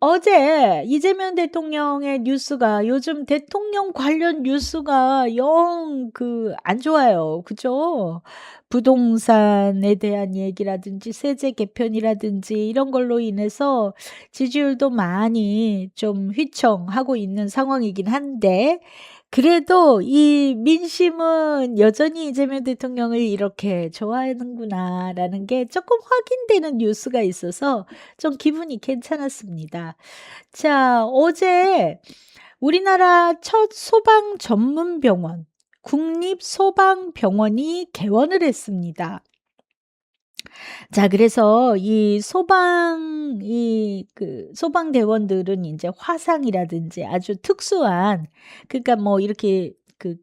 어제 이재명 대통령의 뉴스가 요즘 대통령 관련 뉴스가 영 안 좋아요. 그죠? 부동산에 대한 얘기라든지 세제 개편이라든지 이런 걸로 인해서 지지율도 많이 좀 휘청하고 있는 상황이긴 한데, 그래도 이 민심은 여전히 '이재명 대통령을 이렇게 좋아하는구나.'라는 게 쪼끔 확인되는 뉴스가 있어서 좀 기분이 괜찮았습니다. 자, 어제 우리나라 첫 소방 전문 병원, 국립소방병원이 개원을 했습니다. 자, 그래서 이 소방대원들은 인제 화상이라든지 아주 특수한, 그러니까 뭐 이렇게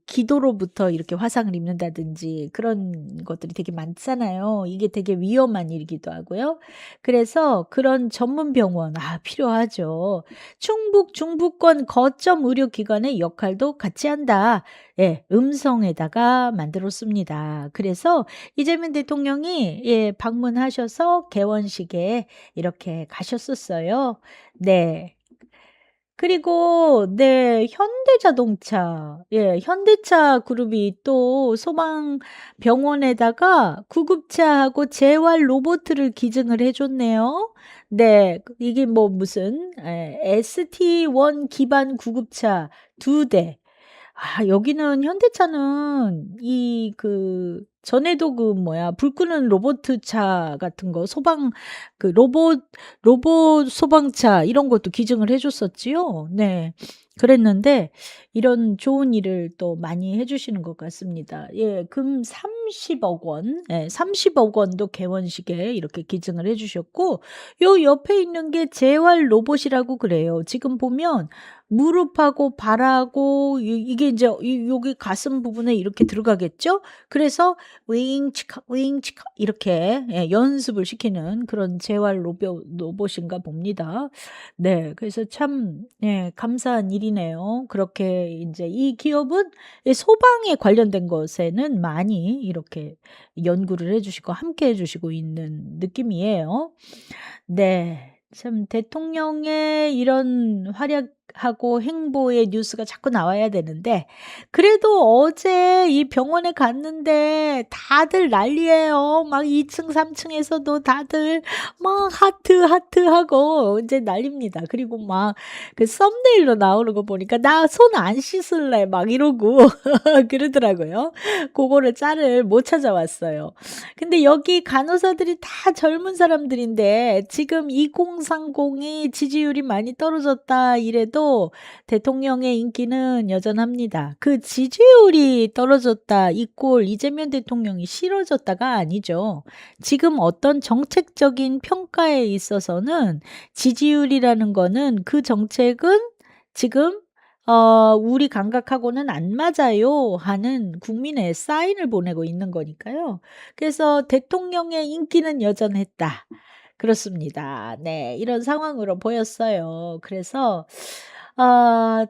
기도로부터 이렇게 화상을 입는다든지 그런 것들이 되게 많잖아요. 이게 되게 위험한 일이기도 하고요. 그래서 그런 전문 병원 필요하죠. 충북 중부권 거점 의료기관의 역할도 같이 한다. 예, 음성에다가 만들었습니다. 그래서 이재명 대통령이 방문하셔서 개원식에 이렇게 가셨었어요. 네. 그리고 네, 현대자동차, 현대차 그룹이 또 소방 병원에다가 구급차하고 재활 로봇을 기증을 해 줬네요. 네. 이게 뭐 무슨 ST1 기반 구급차 2대. 여기는 현대차는 전에도 불 끄는 로보트차 같은 거, 로봇 소방차 이런 것도 기증을 해 줬었지요. 네. 그랬는데 이런 좋은 일을 또 많이 해 주시는 것 같습니다. 예. 금 30억 원, 30억 원도 개원식에 이렇게 기증을 해 주셨고, 요 옆에 있는 게 재활 로봇이라고 그래요. 지금 보면 무릎하고 발하고 이게 인제 여기 가슴 부분에 이렇게 들어가겠죠? 그래서 윙 치카 윙 치카 이렇게 연습을 시키는 그런 재활 로봇인가 봅니다. 네. 그래서 참 감사한 일이네요. 그렇게 인제 이 기업은 이 소방에 관련된 것에는 많이 이렇게 연구를 해 주시고 함께 해 주시고 있는 느낌이에요. 네. 참 대통령의 이런 활약하고 행보의 뉴스가 자꾸 나와야 되는데, 그래도 어제 이 병원에 갔는데 다들 난리예요. 막 2 층 3 층에서도 다들 막 하트, 하트하고 인제 난립니다. 그리고 막 썸네일로 나오는 거 보니까 "나 손 안 씻을래." 막 이러고 그러더라고요. 고거를 짤을 못 찾아왔어요. 근데 여기 간호사들이 다 젊은 사람들인데 지금 2030이 지지율이 많이 떨어졌다 이래도 대통령의 인기는 여전합니다. 그 지지율이 떨어졌다 이꼴 이재명 대통령이 싫어졌다가 아니죠. 지금 어떤 정책적인 평가에 있어서는 지지율이라는 거는 그 정책은 지금 "우리 감각하고는 안 맞아요." 하는 국민의 사인을 보내고 있는 거니까요. 그래서 '대통령의 인기는 여전했다.' 그렇습니다. 네. 이런 상황으로 보였어요. 그래서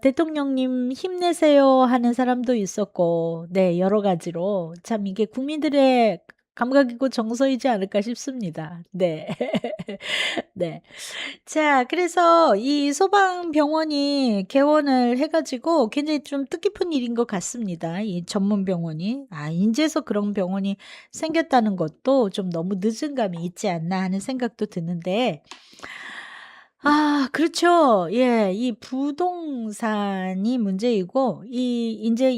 "대통령님 힘내세요." 하는 사람도 있었고, 네, 여러 가지로 참 이게 국민들의 감각이고 정서이지 않을까 싶습니다. 네. 네. 자, 그래서 이 소방병원이 개원을 해 가지고 굉장히 좀 뜻깊은 일인 것 같습니다. 이 전문 병원이. 인제서 그런 병원이 생겼다는 것도 좀 너무 늦은 감이 있지 않나 하는 생각도 드는데, 그렇죠. 예. 이 부동산이 문제이고, 이 인제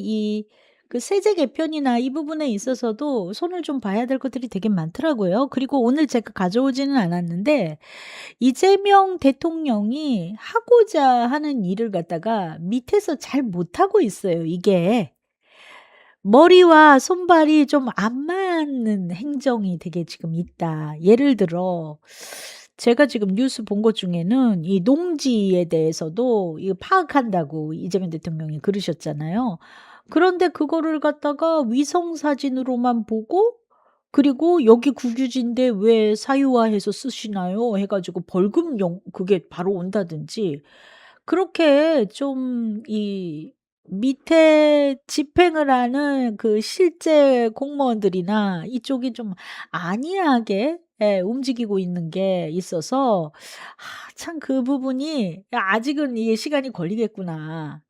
세제 개편이나 이 부분에 있어서도 손을 좀 봐야 될 것들이 되게 많더라고요. 그리고 오늘 제가 가져오지는 않았는데, 이재명 대통령이 하고자 하는 일을 갖다가 밑에서 잘 못하고 있어요, 이게. 머리와 손발이 좀 안 맞는 행정이 되게 지금 있다. 예를 들어 제가 지금 뉴스 본 것 중에는 이 농지에 대해서도 이거 파악한다고 이재명 대통령이 그러셨잖아요. 그런데 그거를 갖다가 위성 사진으로만 보고, 그리고 "여기 국유지인데 왜 사유화해서 쓰시나요?" 해 가지고 벌금용 그게 바로 온다든지, 그렇게 좀 이 밑에 집행을 하는 그 실제 공무원들이나 이쪽이 좀 안이하게 예 움직이고 있는 게 있어서 참 그 부분이 아직은 이게 시간이 걸리겠구나.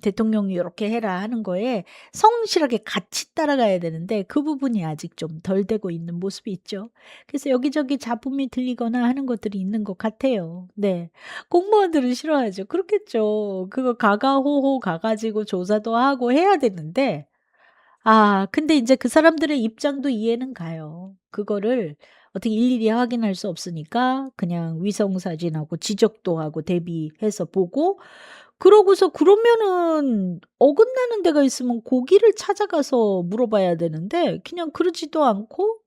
대통령이 요렇게 해라 하는 거에 성실하게 같이 따라가야 되는데 그 부분이 아직 좀 덜 되고 있는 모습이 있죠. 그래서 여기저기 잡음이 들리거나 하는 것들이 있는 것 같아요. 네. 공무원들은 싫어하죠. 그렇겠죠. 그거 가가호호 가 가지고 조사도 하고 해야 되는데 근데 인제 그 사람들의 입장도 이해는 가요. 그거를 어떻게 일일이 확인할 수 없으니까 그냥 위성 사진하고 지적도 하고 대비해서 보고 그러고서 그러면은 어긋나는 데가 있으면 거기를 찾아가서 물어봐야 되는데 그냥 그러지도 않고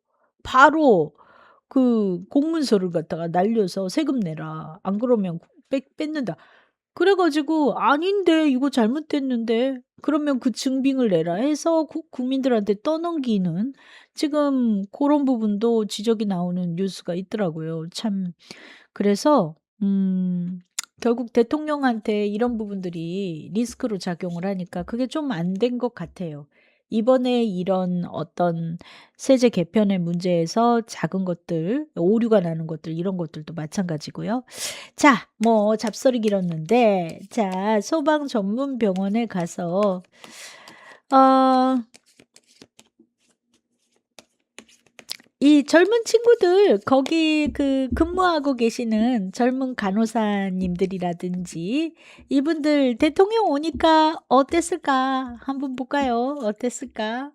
바로 그 공문서를 갖다가 날려서 "세금 내라. 안 그러면 뺏는다." 그래 가지고 "아닌데 이거 잘못됐는데." 그러면 그 증빙을 내라 해서 국민들한테 떠넘기는 지금 고런 부분도 지적이 나오는 뉴스가 있더라고요. 참 그래서 결국 대통령한테 이런 부분들이 리스크로 작용을 하니까 그게 좀 안 된 것 같아요. 이번에 이런 어떤 세제 개편의 문제에서 작은 것들, 오류가 나는 것들 이런 것들도 마찬가지고요. 자 뭐 잡설이 길었는데 자 소방 전문 병원에 가서 어 이 젊은 친구들 거기 그 근무하고 계시는 젊은 간호사님들이라든지 이분들 대통령 오니까 어땠을까? 한번 볼까요? 어땠을까?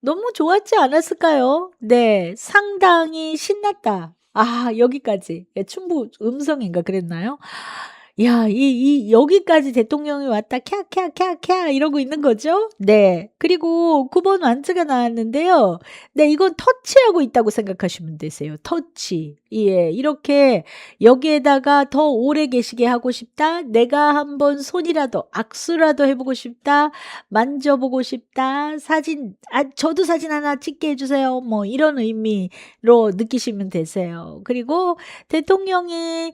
너무 좋았지 않았을까요? 네. 상당히 신났다. 여기까지. 예 충북 음성인가 그랬나요? 야 여기까지 대통령이 왔다. 캬캬캬캬 이러고 있는 거죠. 네. 그리고 9번 완즈가 나왔는데요. 네 이건 터치하고 있다고 생각하시면 되세요. 터치. 예. 이렇게 여기에다가 더 오래 계시게 하고 싶다. 내가 한번 손이라도 악수라도 해 보고 싶다. 만져보고 싶다. 사진 저도 사진 하나 찍게 해 주세요. 뭐 이런 의미로 느끼시면 되세요. 그리고 대통령이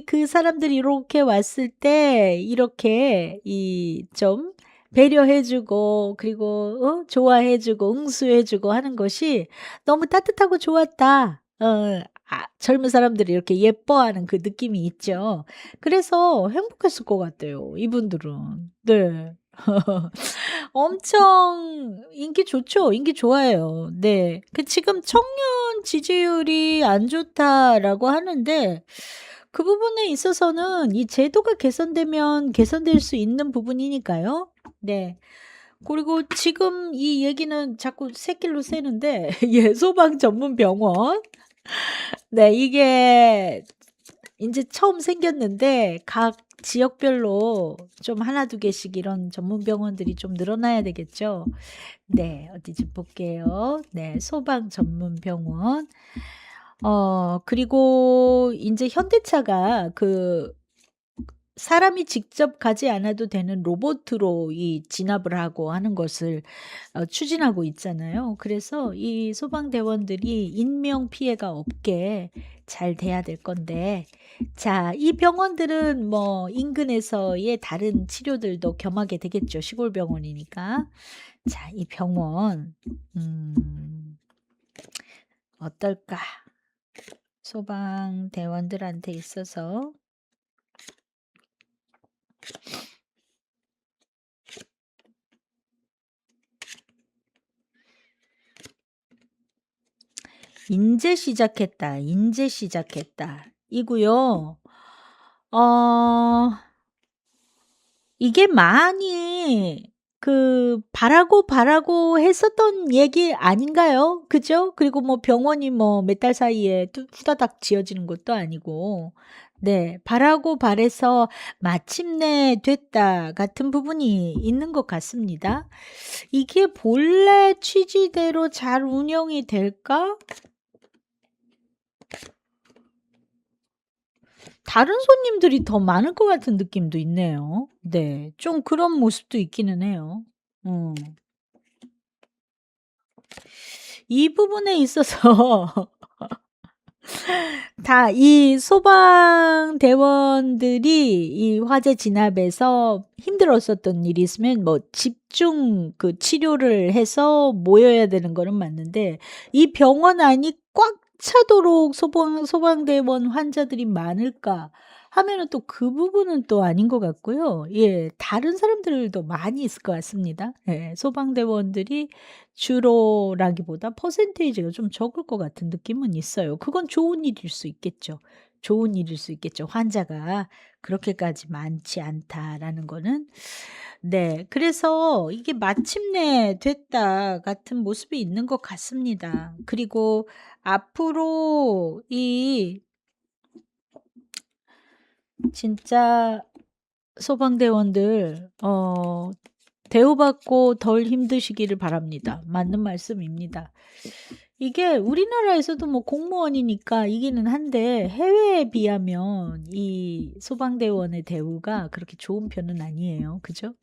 그 사람들이 이렇게 왔을 때 이렇게 좀 배려해 주고 그리고 좋아해 주고 응수해 주고 하는 것이 너무 따뜻하고 좋았다. 젊은 사람들이 이렇게 예뻐하는 그 느낌이 있죠. 그래서 행복했을 것 같아요, 이분들은. 네. 엄청 인기 좋죠. 인기 좋아요. 네. 지금 청년 지지율이 안 좋다라고 하는데 그 부분에 있어서는 이 제도가 개선되면 개선될 수 있는 부분이니까요. 네. 그리고 지금 이 얘기는 자꾸 새길로 새는데 예 소방 전문 병원 네 이게 인제 처음 생겼는데 각 지역별로 좀 하나 두 개씩 이런 전문 병원들이 좀 늘어나야 되겠죠. 네. 어디 좀 볼게요. 네. 소방 전문 병원. 그리고 인제 현대차가 사람이 직접 가지 않아도 되는 로봇으로 이 진압을 하고 하는 것을 추진하고 있잖아요. 그래서 이 소방대원들이 인명 피해가 없게 잘 돼야 될 건데 자 이 병원들은 뭐 인근에서의 다른 치료들도 겸하게 되겠죠, 시골 병원이니까. 자 이 병원 어떨까? 소방대원들한테 있어서 "인제 시작했다. 인제 시작했다." 이고요. 어 이게 많이 바라고, 바라고 했었던 얘기 아닌가요? 그죠? 그리고 뭐 병원이 뭐 몇 달 사이에 후다닥 지어지는 것도 아니고. 네. 바라고 바라서 '마침내 됐다.' 같은 부분이 있는 것 같습니다. 이게 본래 취지대로 잘 운영이 될까? 다른 손님들이 더 많을 것 같은 느낌도 있네요. 네. 좀 그런 모습도 있기는 해요. 어. 이 부분에 있어서 다 이 소방대원들이 이 화재 진압에서 힘들었었던 일이 있으면 뭐 집중 그 치료를 해서 모여야 되는 거는 맞는데 이 병원 안이 꽉 차도록 소방대원 환자들이 많을까 하면은 또 그 부분은 또 아닌 것 같고요. 예. 다른 사람들도 많이 있을 것 같습니다. 예. 소방대원들이 주로라기보다 퍼센테이지가 좀 적을 것 같은 느낌은 있어요. 그건 좋은 일일 수 있겠죠. 좋은 일일 수 있겠죠. 환자가 그렇게까지 많지 않다라는 거는. 네. 그래서 이게 '마침내 됐다.' 같은 모습이 있는 것 같습니다. 그리고 앞으로 이 진짜 소방대원들 대우받고 덜 힘드시기를 바랍니다. 맞는 말씀입니다. 이게 우리나라에서도 뭐 공무원이니까 이기는 한데 해외에 비하면 이 소방대원의 대우가 그렇게 좋은 편은 아니에요. 그죠?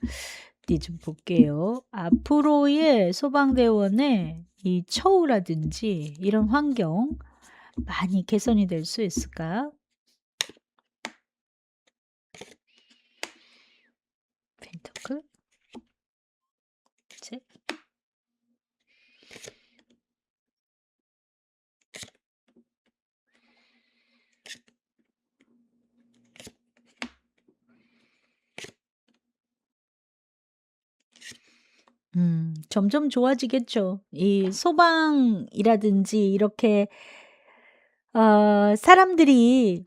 어디 좀 볼게요. 앞으로의 소방대원의 이 처우라든지 이런 환경 많이 개선이 될 수 있을까? 펜터클 제 점점 좋아지겠죠. 이 소방이라든지 이렇게 사람들이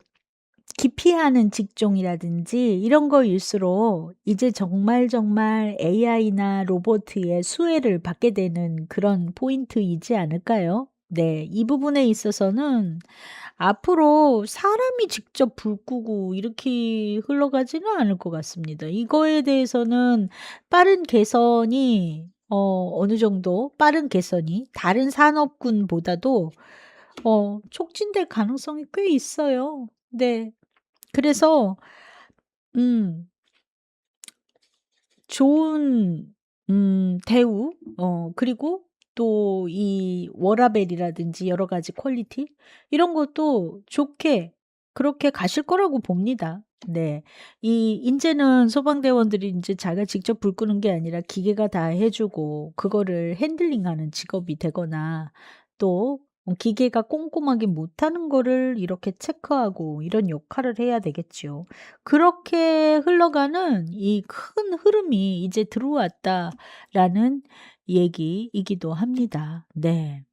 기피하는 직종이라든지 이런 거일수록 이제 정말 정말 AI나 로봇의 수혜를 받게 되는 그런 포인트이지 않을까요? 네. 이 부분에 있어서는 앞으로 사람이 직접 불 끄고 이렇게 흘러가지는 않을 것 같습니다. 이거에 대해서는 빠른 개선이 어느 정도 빠른 개선이 다른 산업군보다도 촉진될 가능성이 꽤 있어요. 네. 그래서 음 좋은 대우 그리고 또 이 워라밸이라든지 여러 가지 퀄리티 이런 것도 좋게 그렇게 가실 거라고 봅니다. 네. 이 인제는 소방대원들이 인제 자기가 직접 불 끄는 게 아니라 기계가 다 해 주고 그거를 핸들링하는 직업이 되거나 또 기계가 꼼꼼하게 못하는 거를 이렇게 체크하고 이런 역할을 해야 되겠지요. 그렇게 흘러가는 이 큰 흐름이 이제 들어왔다라는 얘기이기도 합니다. 네.